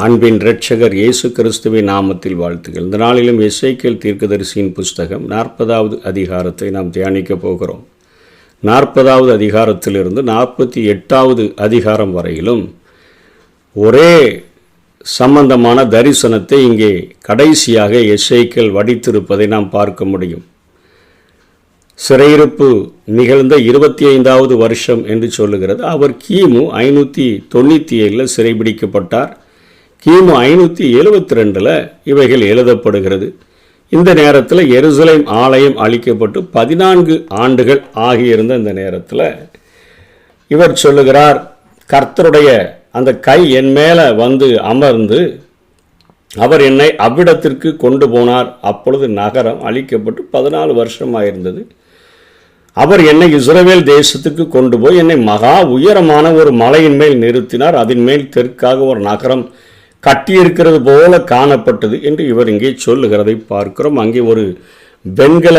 அன்பின் இரட்சகர் இயேசு கிறிஸ்துவின் நாமத்தில் வாழ்த்துக்கள். இந்த நாளிலும் எசேக்கியேல் தீர்க்கதரிசியின் புஸ்தகம் 40வது அதிகாரத்தை நாம் தியானிக்க போகிறோம். 40வது அதிகாரத்திலிருந்து 48வது அதிகாரம் வரையிலும் ஒரே சம்பந்தமான தரிசனத்தை இங்கே கடைசியாக எசேக்கியேல் வடித்திருப்பதை நாம் பார்க்க முடியும். சிறையிருப்பு நிகழ்ந்த 25வது வருஷம் என்று சொல்லுகிறது. அவர் கிமு 597 சிறைபிடிக்கப்பட்டார். கிமு 572 இவைகள் எழுதப்படுகிறது. இந்த நேரத்தில் எருசலேம் ஆலயம் அழிக்கப்பட்டு 14 ஆண்டுகள் ஆகியிருந்த இந்த நேரத்தில் இவர் சொல்லுகிறார், கர்த்தருடைய அந்த கை என் மேலே வந்து அமர்ந்து அவர் என்னை அவ்விடத்திற்கு கொண்டு போனார். அப்பொழுது நகரம் அழிக்கப்பட்டு 14 வருஷமாயிருந்தது. அவர் என்னை இஸ்ரவேல் தேசத்துக்கு கொண்டு போய் என்னை மகா உயரமான ஒரு மலையின் மேல் நிறுத்தினார். அதன் மேல் தெற்காக ஒரு நகரம் கட்டியிருக்கிறது போல காணப்பட்டது என்று இவர் இங்கே சொல்லுகிறதை பார்க்கிறோம். அங்கே ஒரு வெண்கல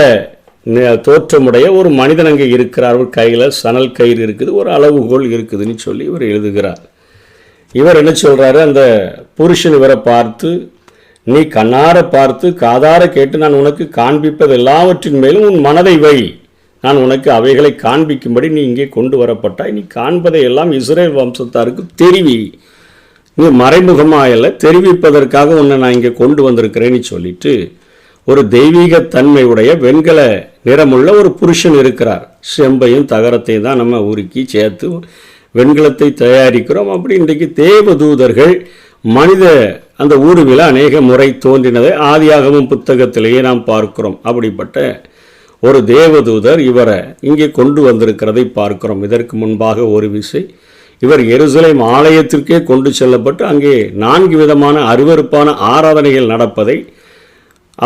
தோற்றமுடைய ஒரு மனிதன் அங்கே இருக்கிறார். ஒரு கையில் சணல் கயிறு இருக்குது, ஒரு அளவுகோல் இருக்குதுன்னு சொல்லி இவர் எழுதுகிறார். இவர் என்ன சொல்கிறாரு, அந்த புருஷன் இவரை பார்த்து, நீ கண்ணார பார்த்து காதார கேட்டு நான் உனக்கு காண்பிப்பது எல்லாவற்றின் மேலும் உன் மனதை வை, நான் உனக்கு அவைகளை காண்பிக்கும்படி நீ இங்கே கொண்டு வரப்பட்டாய், நீ காண்பதை எல்லாம் இஸ்ரேல் வம்சத்தாருக்கு தெரிவி, நீ மறைமுகமாயல்ல தெரிவிப்பதற்காக உன்னை நான் இங்கே கொண்டு வந்திருக்கிறேன்னு சொல்லிட்டு ஒரு தெய்வீக தன்மையுடைய வெண்கல நிறமுள்ள ஒரு புருஷன் இருக்கிறார். செம்பையும் தகரத்தையும் தான் நம்ம உருக்கி சேர்த்து வெண்கலத்தை தயாரிக்கிறோம். அப்படி இன்றைக்கு தேவதூதர்கள் மனித அந்த ஊருவில் அநேக முறை தோன்றினதை ஆதியாகமம் புத்தகத்திலேயே நாம் பார்க்கிறோம். அப்படிப்பட்ட ஒரு தேவதூதர் இவரை இங்கே கொண்டு வந்திருக்கிறதை பார்க்கிறோம். இதற்கு முன்பாக ஒரு விசை இவர் எருசலேம் ஆலயத்திற்கே கொண்டு செல்லப்பட்டு அங்கே 4 விதமான அருவருப்பான ஆராதனைகள் நடப்பதை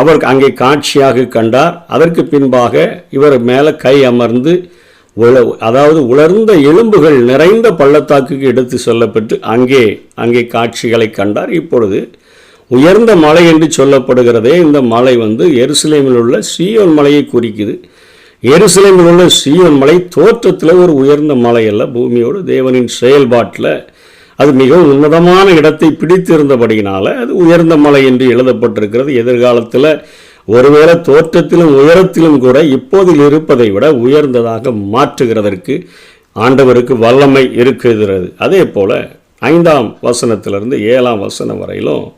அவர் அங்கே காட்சியாக கண்டார். அதற்கு பின்பாக இவர் மேலே கை அமர்ந்து அதாவது உலர்ந்த எலும்புகள் நிறைந்த பள்ளத்தாக்குக்கு எடுத்து செல்லப்பட்டு அங்கே காட்சிகளை கண்டார். இப்பொழுது உயர்ந்த மலை என்று சொல்லப்படுகிறதே, இந்த மலை எருசலேமில் உள்ள சீயோன் மலையை குறிக்குது. எருசலேமில் உள்ள சீயோன் மலை தோற்றத்தில் ஒரு உயர்ந்த மலை அல்ல, பூமியோடு தேவனின் செயல்பாட்டில் அது மிகவும் உன்னதமான இடத்தை பிடித்திருந்தபடியினால அது உயர்ந்த மலை என்று எழுதப்பட்டிருக்கிறது. எதிர்காலத்தில் ஒருவேளை தோற்றத்திலும் உயரத்திலும் கூட இப்போதில் இருப்பதை விட உயர்ந்ததாக மாற்றுகிறதற்கு ஆண்டவருக்கு வல்லமை இருக்கிறது. அதே போல் 5ஆம் வசனத்திலிருந்து 7ஆம் வசனம் வரையிலும்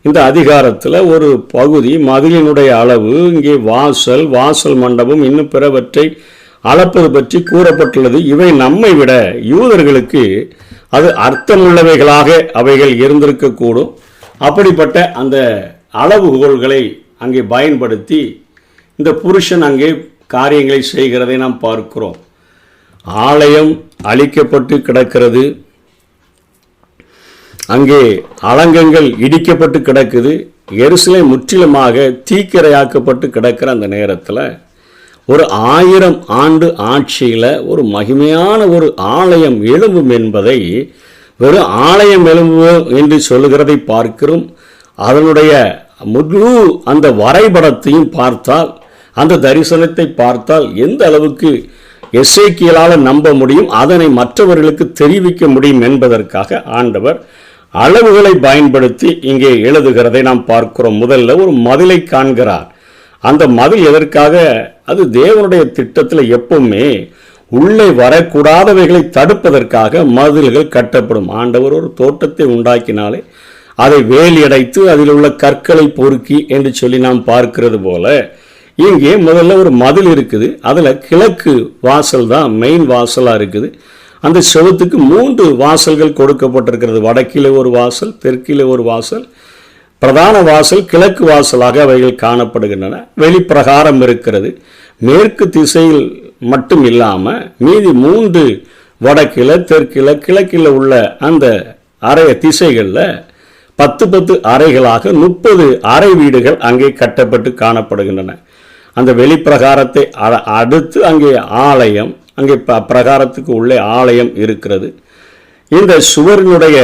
இந்த அதிகாரத்தில் ஒரு பகுதி மதிலினுடைய அளவு, இங்கே வாசல் மண்டபம் இன்னும் பிறவற்றை அளப்பது பற்றி கூறப்பட்டுள்ளது. இவை நம்மை விட யூதர்களுக்கு அது அர்த்தமுள்ளவைகளாக அவைகள் இருந்திருக்கக்கூடும். அப்படிப்பட்ட அந்த அளவுகோல்களை அங்கே பயன்படுத்தி இந்த புருஷன் அங்கே காரியங்களை செய்கிறதை நாம் பார்க்கிறோம். ஆலயம் அழிக்கப்பட்டு கிடக்கிறது, அங்கே அலங்கங்கள் இடிக்கப்பட்டு கிடக்குது, எருசலேம் முற்றிலுமாக தீக்கிரையாக்கப்பட்டு கிடக்கிற அந்த நேரத்தில் ஒரு 1000 ஆண்டு ஆட்சியில் ஒரு மகிமையான ஒரு ஆலயம் எழும்பும் என்பதை, வெறும் ஆலயம் எழும்பு என்று சொல்லுகிறதை பார்க்கிறோம். அதனுடைய முழு அந்த வரைபடத்தையும் பார்த்தால், அந்த தரிசனத்தை பார்த்தால் எந்த அளவுக்கு எசேக்கியேலால் நம்ப முடியும், அதனை மற்றவர்களுக்கு தெரிவிக்க முடியும் என்பதற்காக ஆண்டவர் அளவுகளை பயன்படுத்தி இங்கே எழுதுகிறதை நாம் பார்க்கிறோம். முதல்ல ஒரு மதிலை காண்கிறார். அந்த மதில் எதற்காக? அது தேவனுடைய திட்டத்தில் எப்பவுமே உள்ளே வரக்கூடாதவைகளை தடுப்பதற்காக மதில்கள் கட்டப்படும். ஆண்டவர் ஒரு தோட்டத்தை உண்டாக்கினாலே அதை வேலி அடைத்து அதில் உள்ள கற்களை பொறுக்கி என்று சொல்லி நாம் பார்க்கிறது போல இங்கே முதல்ல ஒரு மதில் இருக்குது. அதில் கிழக்கு வாசல் தான் மெயின் வாசலாக இருக்குது. அந்த செவத்துக்கு 3 வாசல்கள் கொடுக்கப்பட்டிருக்கிறது. வடக்கிலே ஒரு வாசல், தெற்கிலே ஒரு வாசல், பிரதான வாசல் கிழக்கு வாசலாக அவைகள் காணப்படுகின்றன. வெளிப்பிரகாரம் இருக்கிறது. மேற்கு திசையில் மட்டும் இல்லாமல் மீதி 3 வடக்கில், தெற்கில், கிழக்கில் உள்ள அந்த அறை திசைகளில் 10 அறைகளாக 30 அறை வீடுகள் அங்கே கட்டப்பட்டு காணப்படுகின்றன. அந்த வெளிப்பிரகாரத்தை அடுத்து அங்கே ஆலயம், அங்கே பிரகாரத்துக்கு உள்ளே ஆலயம் இருக்கிறது. இந்த சுவரினுடைய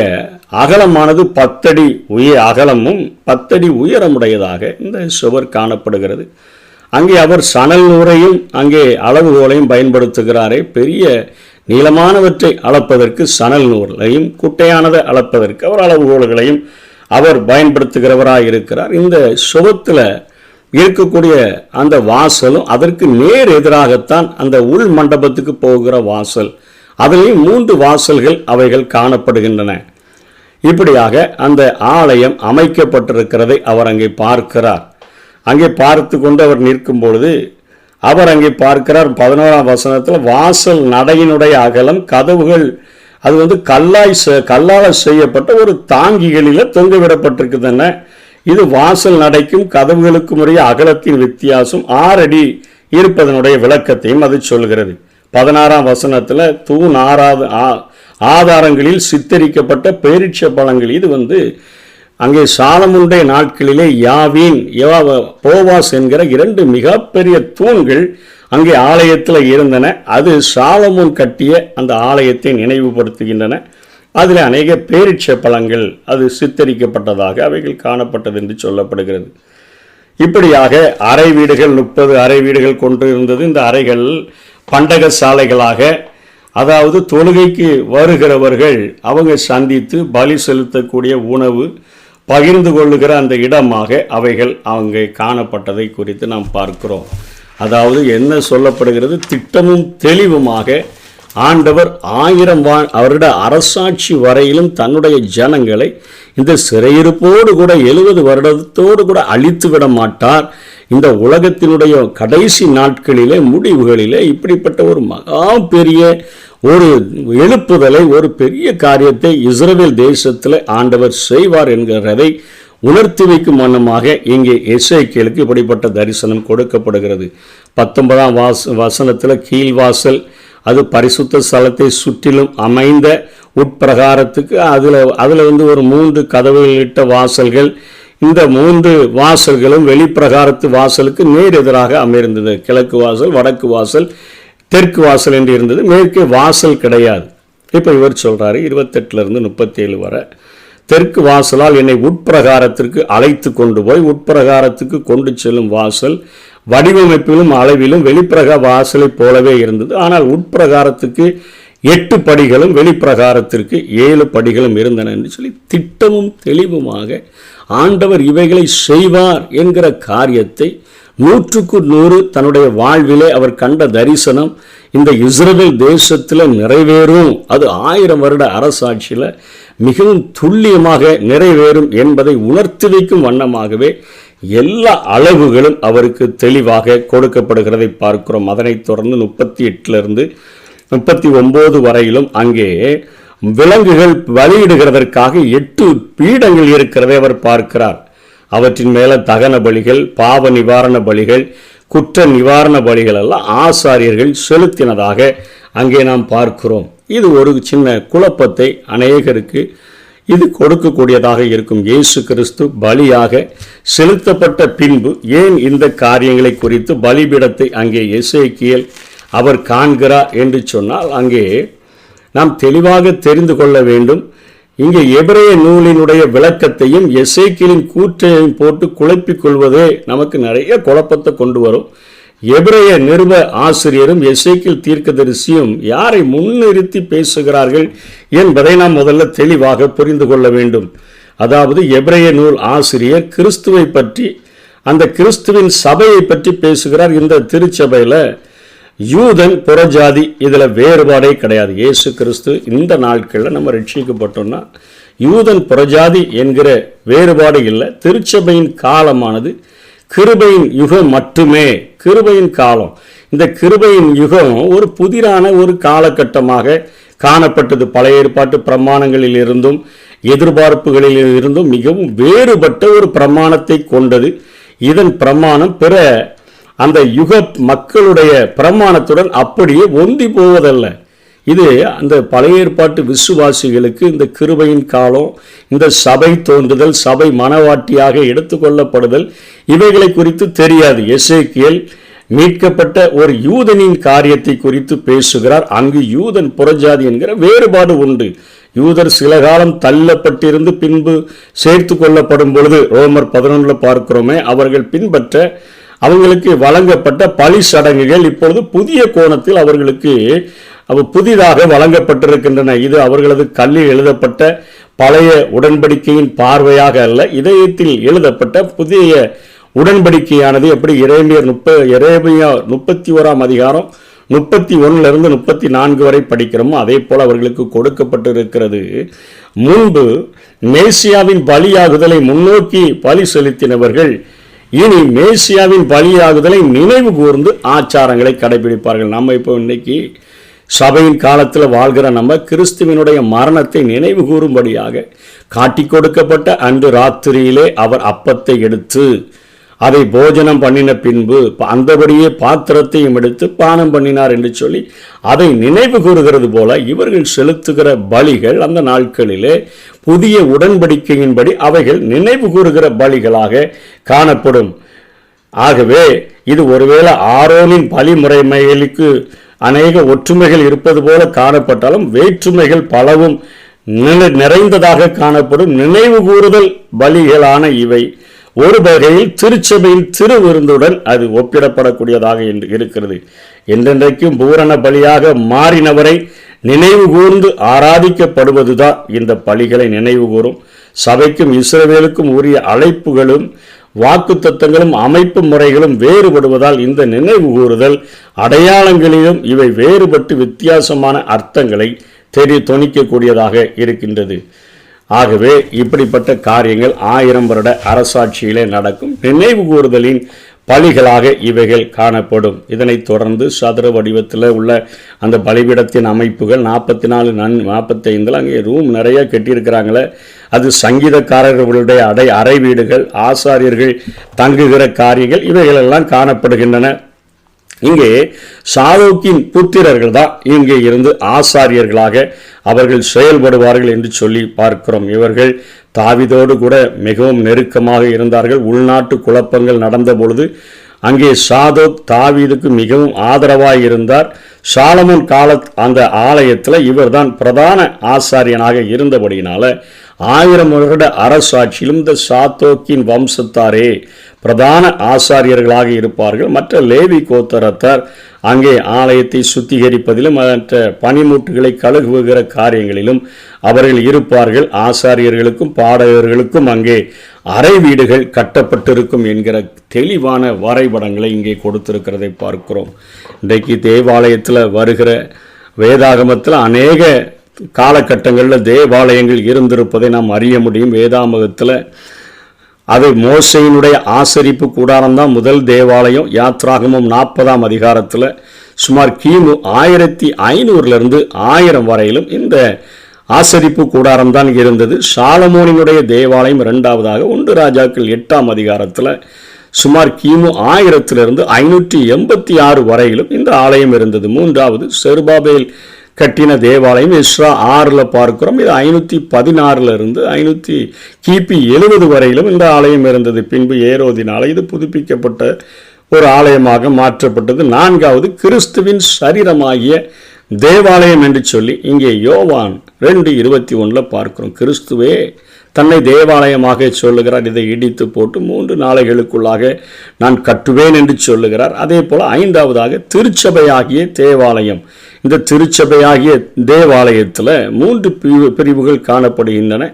அகலமானது 10 அடி அகலமும் 10 அடி உயரமுடையதாக இந்த சுவர் காணப்படுகிறது. அங்கே அவர் சணல் நூறையும் அங்கே அளவுகோலையும் பயன்படுத்துகிறாரே. பெரிய நீளமானவற்றை அளப்பதற்கு சணல் நூலையும், குட்டையானதை அளப்பதற்கு அவர் அளவுகோல்களையும் அவர் பயன்படுத்துகிறவராக இருக்கிறார். இந்த சுவத்தில் இருக்கக்கூடிய அந்த வாசலும் அதற்கு நேர் எதிராகத்தான் அந்த உள் மண்டபத்துக்கு போகிற வாசல். அதிலேயும் 3 வாசல்கள் அவைகள் காணப்படுகின்றன. இப்படியாக அந்த ஆலயம் அமைக்கப்பட்டிருக்கிறதை அவர் அங்கே பார்க்கிறார். அங்கே பார்த்து கொண்டு அவர் நிற்கும் பொழுது அவர் அங்கே பார்க்கிறார் 11ஆம் வசனத்தில், வாசல் நடையினுடைய அகலம், கதவுகள் அது கல்லால் செய்யப்பட்ட ஒரு தாங்கிகளில் தொங்கவிடப்பட்டிருக்குதுன்னு. இது வாசல் நடைக்கும் கதவுகளுக்கும் உடைய அகலத்தின் வித்தியாசம் 6 அடி இருப்பதனுடைய விளக்கத்தையும் அது சொல்கிறது. 16ஆம் வசனத்தில் தூண் ஆதாரங்களில் சித்தரிக்கப்பட்ட பேரிட்ச பழங்கள். இது அங்கே சாலமோனுடைய நாட்களிலே யாவீன் போவாஸ் என்கிற 2 மிகப்பெரிய தூண்கள் அங்கே ஆலயத்தில் இருந்தன. அது சாலமோன் கட்டிய அந்த ஆலயத்தை நினைவுபடுத்துகின்றன. அதில் அநேக பேரிட்ச பழங்கள் அது சித்தரிக்கப்பட்டதாக அவைகள் காணப்பட்டது என்று சொல்லப்படுகிறது. இப்படியாக அறை வீடுகள் 30 அறை வீடுகள் கொண்டு இருந்தது. இந்த அறைகள் பண்டக சாலைகளாக, அதாவது தொழுகைக்கு வருகிறவர்கள் அவங்க சந்தித்து பலி செலுத்தக்கூடிய உணவு பகிர்ந்து கொள்ளுகிற அந்த இடமாக அவைகள் அங்கே காணப்பட்டதை குறித்து நாம் பார்க்கிறோம். அதாவது என்ன சொல்லப்படுகிறது, திட்டமும் தெளிவுமாக ஆண்டவர் 1000 வருட அரசாட்சி வரையிலும் தன்னுடைய ஜனங்களை இந்த சிறையிருப்போடு கூட 70 வருடத்தோடு கூட அழித்து விட மாட்டார். இந்த உலகத்தினுடைய கடைசி நாட்களிலே முடிவுகளிலே இப்படிப்பட்ட ஒரு மகா பெரிய ஒரு எழுப்புதலை, ஒரு பெரிய காரியத்தை இஸ்ரவேல் தேசத்தில் ஆண்டவர் செய்வார் என்கிறதை உணர்த்தி வைக்கும் வண்ணமாக இங்கே எசேக்கியேலுக்கு இப்படிப்பட்ட தரிசனம் கொடுக்கப்படுகிறது. 19ஆம் வசனத்தில் கீழ்வாசல், அது பரிசுத்த ஸ்தலத்தை சுற்றிலும் அமைந்த உட்பிரகாரத்துக்கு அதில் ஒரு 3 கதவுகளிட்ட வாசல்கள். இந்த 3 வாசல்களும் வெளிப்பிரகாரத்து வாசலுக்கு நேர் எதிராக அமைந்திருந்தது. கிழக்கு வாசல், வடக்கு வாசல், தெற்கு வாசல் என்று இருந்தது. மேற்கே வாசல் கிடையாது. இப்போ இவர் சொல்கிறாரு 28லிருந்து 37 வரை, தெற்கு வாசலால் என்னை உட்பிரகாரத்திற்கு அழைத்து கொண்டு போய் உட்பிரகாரத்துக்கு கொண்டு செல்லும் வாசல் வடிவமைப்பிலும் அளவிலும் வாசலை போலவே இருந்தது. ஆனால் உட்பிரகாரத்துக்கு 8 படிகளும் வெளிப்பிரகாரத்திற்கு 7 படிகளும் இருந்தன என்று சொல்லி திட்டமும் தெளிவுமாக ஆண்டவர் இவைகளை செய்வார் என்கிற காரியத்தை 100க்கு 100 தன்னுடைய வாழ்விலே அவர் கண்ட தரிசனம் இந்த இஸ்ரவேல் தேசத்தில் நிறைவேறும். அது 1000 வருட அரசாட்சியில் மிகவும் துல்லியமாக நிறைவேறும் என்பதை உணர்த்தி வைக்கும் வண்ணமாகவே எல்லா அளவுகளும் அவருக்கு தெளிவாக கொடுக்கப்படுகிறதை பார்க்கிறோம். அதனைத் தொடர்ந்து 38லிருந்து 39 வரையிலும் அங்கே விலங்குகள் பலியிடுகிறதற்காக 8 பீடங்கள் இருக்கிறதை அவர் பார்க்கிறார். அவற்றின் மேலே தகன பலிகள், பாவ நிவாரண பலிகள், குற்ற நிவாரண பலிகள் எல்லாம் ஆசாரியர்கள் செலுத்தினதாக அங்கே நாம் பார்க்கிறோம். இது ஒரு சின்ன குழப்பத்தை அநேகருக்கு இது கொடுக்கக்கூடியதாக இருக்கும். இயேசு கிறிஸ்து பலியாக செலுத்தப்பட்ட பின்பு ஏன் இந்த காரியங்களை குறித்து பலிபீடத்தை அங்கே எசேக்கியேல் அவர் காண்கிறார் என்று சொன்னால், அங்கே நாம் தெளிவாக தெரிந்து கொள்ள வேண்டும். இங்கே எபிரேய நூலினுடைய விளக்கத்தையும் எசேக்கியேலின் கூற்றையும் போட்டு குழப்பிக் கொள்வதே நமக்கு நிறைய குழப்பத்தை கொண்டு வரும். எபிரேய நிருப ஆசிரியரும் எசேக்கியேல் தீர்க்கதரிசியும் யாரை முன்னிறுத்தி பேசுகிறார்கள் என்பதை நாம் முதல்ல தெளிவாக புரிந்து கொள்ள வேண்டும். அதாவது எபிரேய நூல் ஆசிரியர் கிறிஸ்துவை பற்றி, அந்த கிறிஸ்துவின் சபையை பற்றி பேசுகிறார். இந்த திருச்சபையில் யூதன் புறஜாதி இதில் வேறுபாடே கிடையாது. இயேசு கிறிஸ்து இந்த நாட்களில் நம்ம ரட்சிக்கப்பட்டோம்னா யூதன் புறஜாதி என்கிற வேறுபாடு இல்லை. திருச்சபையின் காலமானது கிருபையின் யுகம் மட்டுமே. கிருபையின் காலம், இந்த கிருபையின் யுகம் ஒரு புதிரான ஒரு காலகட்டமாக காணப்பட்டது. பழைய ஏற்பாட்டு பிரமாணங்களில் இருந்தும் எதிர்பார்ப்புகளில் இருந்தும் மிகவும் வேறுபட்ட ஒரு பிரமாணத்தை கொண்டது. இதன் பிரமாணம் பிற அந்த யுக மக்களுடைய பிரமாணத்துடன் அப்படியே ஒன்றி போவதல்ல. இது அந்த பழைய ஏற்பாட்டு விசுவாசிகளுக்கு இந்த கிருபையின் காலம், இந்த சபை தோன்றுதல், சபை மனவாட்டியாக எடுத்துக்கொள்ளப்படுதல் இவைகளை குறித்து தெரியாது. எசேக்கியேல் மீட்கப்பட்ட ஒரு யூதனின் காரியத்தை குறித்து பேசுகிறார். அங்கு யூதன் புறஜாதி என்கிற வேறுபாடு உண்டு. யூதர் சில காலம் தள்ளப்பட்டிருந்து பின்பு சேர்த்து கொள்ளப்படும் பொழுது ரோமர் 11 பார்க்கிறோமே, அவர்கள் பின்பற்ற அவங்களுக்கு வழங்கப்பட்ட பழி சடங்குகள் இப்பொழுது புதிய கோணத்தில் அவர்களுக்கு அவ புதிதாக வழங்கப்பட்டிருக்கின்றன. இது அவர்களது கல்லில் எழுதப்பட்ட பழைய உடன்படிக்கையின் பார்வையாக அல்ல, இதயத்தில் எழுதப்பட்ட புதிய உடன்படிக்கையானது. எப்படி எரேமியா 31 அதிகாரம் 31 34 வரை படிக்கிறோமோ அதே போல அவர்களுக்கு கொடுக்கப்பட்டிருக்கிறது. முன்பு மேசியாவின் பலியாகுதலை முன்னோக்கி பலி செலுத்தினவர்கள் இனி மேசியாவின் பலியாகுதலை நினைவு கூர்ந்து ஆச்சாரங்களை கடைபிடிப்பார்கள். நம்ம இப்போ இன்னைக்கு சபையின் காலத்தில் வாழ்கிற நம்ம கிறிஸ்துவினுடைய மரணத்தை நினைவு கூறும்படியாக காட்டி கொடுக்கப்பட்ட அன்று ராத்திரியிலே அவர் அப்பத்தை எடுத்து அதை போஜனம் பண்ணின பின்பு அந்தபடியே பாத்திரத்தையும் எடுத்து பானம் பண்ணினார் என்று சொல்லி அதை நினைவு கூறுகிறது போல இவர்கள் செலுத்துகிற பலிகள் அந்த நாட்களிலே புதிய உடன்படிக்கையின்படி அவைகள் நினைவு கூறுகிற பலிகளாக காணப்படும். ஆகவே இது ஒருவேளை ஆரோனின் பலி முறைமைகளுக்கு அநேக ஒற்றுமைகள் இருப்பது போல காணப்பட்டாலும் வேற்றுமைகள் பலவும் நிறைந்ததாக காணப்படும். நினைவு கூறுதல் பலிகளான இவை ஒரு வகையில் திருச்சபையின் திருவிருந்துடன் அது ஒப்பிடப்படக்கூடியதாக இருக்கிறது. என்றென்றைக்கும் பூரண பலியாக மாறினவரை நினைவு கூர்ந்து ஆராதிக்கப்படுவதுதான் இந்த பலிகளை நினைவு கூறும். சபைக்கும் இஸ்ரவேலுக்கும் உரிய அழைப்புகளும் வாக்குத்தத்தங்களும் அமைப்பு முறைகளும் வேறுபடுவதால் இந்த நினைவு கூறுதல் அடையாளங்களிலும் இவை வேறுபட்டு வித்தியாசமான அர்த்தங்களை தொனிக்கக்கூடியதாக இருக்கின்றது. ஆகவே இப்படிப்பட்ட காரியங்கள் 1000 வருட அரசாட்சியிலே நடக்கும் நினைவு கூறுதலின் பலிகளாக இவைகள் காணப்படும். இதனைத் தொடர்ந்து சதுர வடிவத்தில் உள்ள அந்த பலிபீடத்தின் அமைப்புகள் 44 45 அங்கே ரூம் நிறைய கட்டியிருக்கிறாங்களே, அது சங்கீதக்காரர்களுடைய அறை வீடுகள், ஆசாரியர்கள் தங்குகிற காரியங்கள் இவைகளெல்லாம் காணப்படுகின்றன. இங்கே சாதோக்கின் புத்திரர்கள் தான் இங்கே இருந்து ஆசாரியர்களாக அவர்கள் செயல்படுவார்கள் என்று சொல்லி பார்க்கிறோம். இவர்கள் தாவீதோடு கூட மிகவும் நெருக்கமாக இருந்தார்கள். உள்நாட்டு குழப்பங்கள் நடந்த பொழுது அங்கே சாதோக் தாவீதுக்கு மிகவும் ஆதரவாக இருந்தார். சாலமோன் கால அந்த ஆலயத்தில் இவர் தான் பிரதான ஆசாரியனாக இருந்தபடியினால 1000 வருட அரசாட்சியிலும் இந்த சாதோக்கின் வம்சத்தாரே பிரதான ஆசாரியர்களாக இருப்பார்கள். மற்ற லேவி கோத்தரத்தார் அங்கே ஆலயத்தை சுத்திகரிப்பதிலும் மற்ற பனிமூட்டுகளை கழுகுகிற காரியங்களிலும் அவர்கள் இருப்பார்கள். ஆசாரியர்களுக்கும் பாடகர்களுக்கும் அங்கே அறை வீடுகள் கட்டப்பட்டிருக்கும் என்கிற தெளிவான வரைபடங்களை இங்கே கொடுத்திருக்கிறதை பார்க்கிறோம். இன்றைக்கு தேவாலயத்தில் வருகிற வேதாகமத்தில் அநேக காலகட்டங்களில் தேவாலயங்கள் இருந்திருப்பதை நாம் அறிய முடியும். வேதாகமத்தில் அது மோசையினுடைய ஆசரிப்பு கூடாரம்தான் முதல் தேவாலயம். யாத்ராகமம் 40 அதிகாரத்தில் சுமார் கிமு 1500 1000 வரையிலும் இந்த ஆசரிப்பு கூடாரம் தான் இருந்தது. சாலமோனினுடைய தேவாலயம் 2வதாக 1 ராஜாக்கள் 8 அதிகாரத்தில் சுமார் கிமு 1000 586 வரையிலும் இந்த ஆலயம் இருந்தது. 3வது செருபாபேல் கட்டின தேவாலயம் எஸ்ரா 6 பார்க்கிறோம். இது 516 கிபி 70 வரையிலும் இந்த ஆலயம் இருந்தது. பின்பு ஏரோதினால இது புதுப்பிக்கப்பட்ட ஒரு ஆலயமாக மாற்றப்பட்டது. 4வது கிறிஸ்துவின் சரீரமாகிய தேவாலயம் என்று சொல்லி இங்கே யோவான் 2:21 பார்க்கிறோம். கிறிஸ்துவே தன்னை தேவாலயமாக சொல்லுகிறார். இதை இடித்து போட்டு 3 நாளைகளுக்குள்ளாக நான் கட்டுவேன் என்று சொல்லுகிறார். அதே போல 5வதாக திருச்சபையாகிய தேவாலயம். இந்த திருச்சபையாகிய தேவாலயத்தில் 3 பிரிவுகள் காணப்படுகின்றன.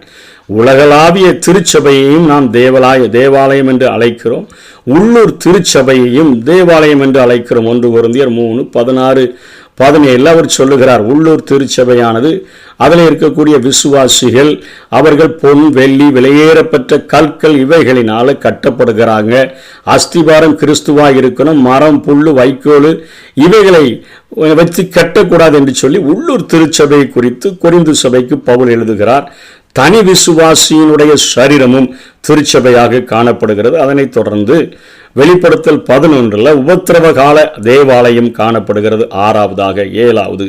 உலகளாவிய திருச்சபையையும் நாம் தேவாலயம் என்று அழைக்கிறோம். உள்ளூர் திருச்சபையையும் தேவாலயம் என்று அழைக்கிறோம். 1 கொரிந்தியர் 3:16-17 அவர் சொல்லுகிறார். உள்ளூர் திருச்சபையானது அதில் இருக்கக்கூடிய விசுவாசிகள் அவர்கள் பொன் வெள்ளி விலையேறப்பட்ட கற்கள் இவைகளினால கட்டப்படுகிறாங்க. அஸ்திபாரம் கிறிஸ்துவாக இருக்கணும். மரம் புல்லு வைக்கோல் இவைகளை வச்சு கட்டக்கூடாது என்று சொல்லி உள்ளூர் திருச்சபை குறித்து கொரிந்து சபைக்கு பவுல் எழுதுகிறார். தனி விசுவாசியினுடைய சரீரமும் திருச்சபையாக காணப்படுகிறது. அதனைத் தொடர்ந்து வெளிப்படுத்தல் 11 உபத்திரவ கால தேவாலயம் காணப்படுகிறது. 6வதாக 7வது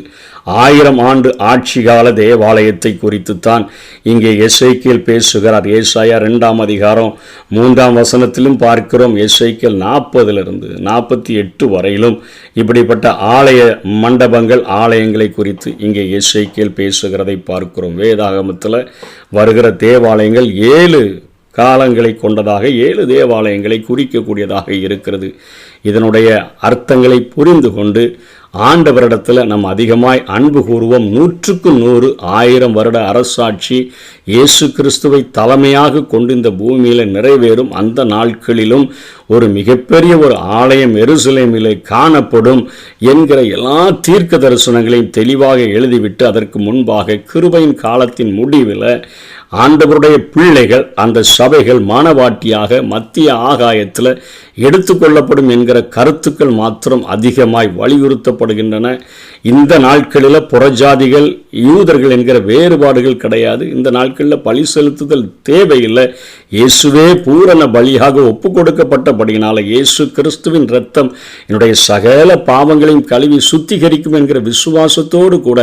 1000 ஆண்டு ஆட்சி கால தேவாலயத்தை குறித்து தான் இங்கே எசேக்கியேல் பேசுகிறார். ஏசாயா 2 அதிகாரம் 3 வசனத்திலும் பார்க்கிறோம். எசேக்கியேல் 40-48 வரையிலும் இப்படிப்பட்ட ஆலய மண்டபங்கள் ஆலயங்களை குறித்து இங்கே எசேக்கியேல் பேசுகிறதை பார்க்கிறோம். வேதாகமத்தில் வருகிற தேவாலயங்கள் 7 காலங்களை கொண்டதாக 7 தேவாலயங்களை குறிக்கக்கூடியதாக இருக்கிறது. இதனுடைய அர்த்தங்களை புரிந்து கொண்டு ஆண்டவரிடத்தில் நம்ம அதிகமாய் அன்பு கூறுவோம். 100க்கு 100 1000 வருட அரசாட்சி இயேசு கிறிஸ்துவை தலைமையாக கொண்டு இந்த பூமியில் நிறைவேறும் அந்த நாட்களிலும் ஒரு மிகப்பெரிய ஒரு ஆலயம் எருசலேமிலே காணப்படும் என்கிற எல்லா தீர்க்க தரிசனங்களையும் தெளிவாக எழுதிவிட்டு அதற்கு முன்பாக கிருபையின் காலத்தின் முடிவில் ஆண்டவருடைய பிள்ளைகள் அந்த சபைகள் மானவாட்டியாக மத்திய ஆகாயத்தில் எடுத்துக்கொள்ளப்படும் என்கிற கருத்துக்கள் மாத்திரம் அதிகமாய் வலியுறுத்தப்படுகின்றன. இந்த நாட்களில் புறஜாதிகள் யூதர்கள் என்கிற வேறுபாடுகள் கிடையாது. இந்த நாட்களில் பலி செலுத்துதல் தேவையில்லை. இயேசுவே பூரண பலியாக ஒப்பு கொடுக்கப்பட்டபடியினால இயேசு கிறிஸ்துவின் இரத்தம் என்னுடைய சகல பாவங்களையும் கழுவி சுத்திகரிக்கும் என்கிற விசுவாசத்தோடு கூட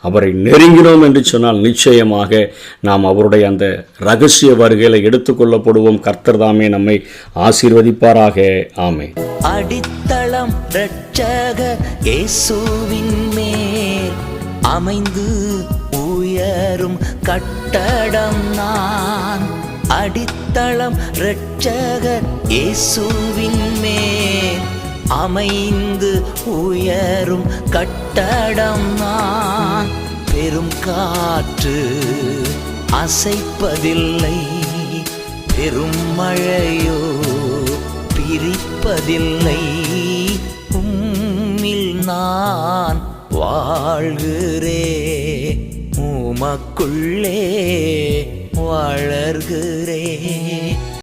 அவரை நெருங்கினோம் என்று சொன்னால் நிச்சயமாக நாம் அவருடைய அந்த ரகசிய வருகையில் எடுத்துக்கொள்ளப்படுவோம். கர்த்தர் தாமே நம்மை ஆசீர்வதிப்பாராக. ஆமென். அடித்தளம் இரட்சகர் இயேசுவின் மேல் அமைந்து உயரும் கட்டடம் நான். அடித்தளம் இரட்சகர் இயேசுவின் மேல் அமைந்து உயரும் கட்டடம் நான். பெரும் காற்று அசைப்பதில்லை, பெரும் மழையோ பிரிப்பதில்லை. உம்மில் நான் வாழ்கிறே, உமக்குள்ளே வளர்கிறே.